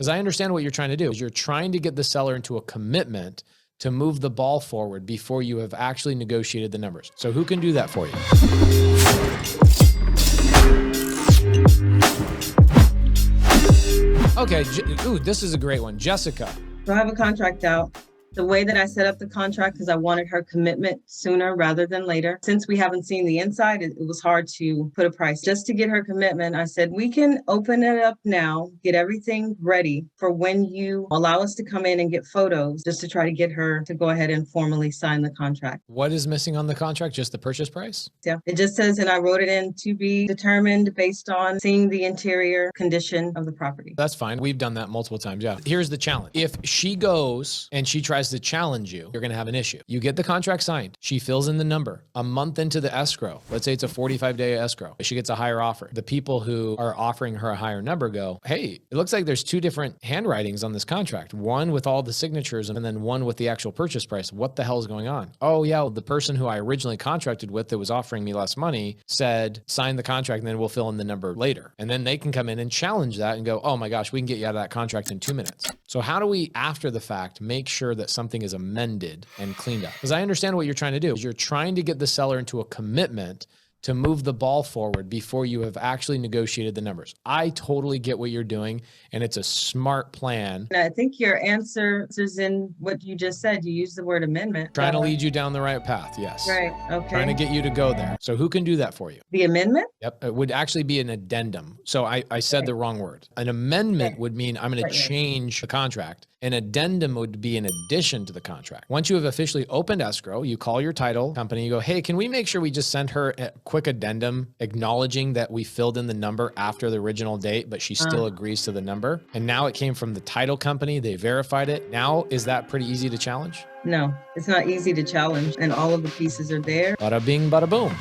Because I understand what you're trying to do. You're trying to get the seller into a commitment to move the ball forward before you have actually negotiated the numbers. So who can do that for you? Okay, ooh, this is a great one. Jessica. So I have a contract out. The way that I set up the contract, because I wanted her commitment sooner rather than later. Since we haven't seen the inside, it was hard to put a price. Just to get her commitment, I said, we can open it up now, get everything ready for when you allow us to come in and get photos, just to try to get her to go ahead and formally sign the contract. What is missing on the contract? Just the purchase price? Yeah, it just says, and I wrote it in, to be determined based on seeing the interior condition of the property. That's fine. We've done that multiple times. Yeah. Here's the challenge. If she goes and she tries to challenge you, you're going to have an issue. You get the contract signed. She fills in the number. A month into the escrow, let's say it's a 45-day escrow, she gets a higher offer. The people who are offering her a higher number go, hey, it looks like there's two different handwritings on this contract. One with all the signatures and then one with the actual purchase price. What the hell is going on? Oh yeah, well, the person who I originally contracted with that was offering me less money said, sign the contract and then we'll fill in the number later. And then they can come in and challenge that and go, oh my gosh, we can get you out of that contract in 2 minutes. So how do we, after the fact, make sure that something is amended and cleaned up? Because I understand what you're trying to do. You're trying to get the seller into a commitment to move the ball forward before you have actually negotiated the numbers. I totally get what you're doing, and it's a smart plan. And I think your answer is in what you just said. You used the word amendment. Trying to lead you down the right path, yes. Right, okay. Trying to get you to go there. So who can do that for you? The amendment? Yep, it would actually be an addendum. So I said the wrong word. An amendment would mean I'm going to change the contract. An addendum would be an addition to the contract. Once you have officially opened escrow, you call your title company, you go, hey, can we make sure we just send her a quick addendum acknowledging that we filled in the number after the original date, but she still agrees to the number. And now it came from the title company. They verified it. Now, is that pretty easy to challenge? No, it's not easy to challenge. And all of the pieces are there. Bada bing, bada boom.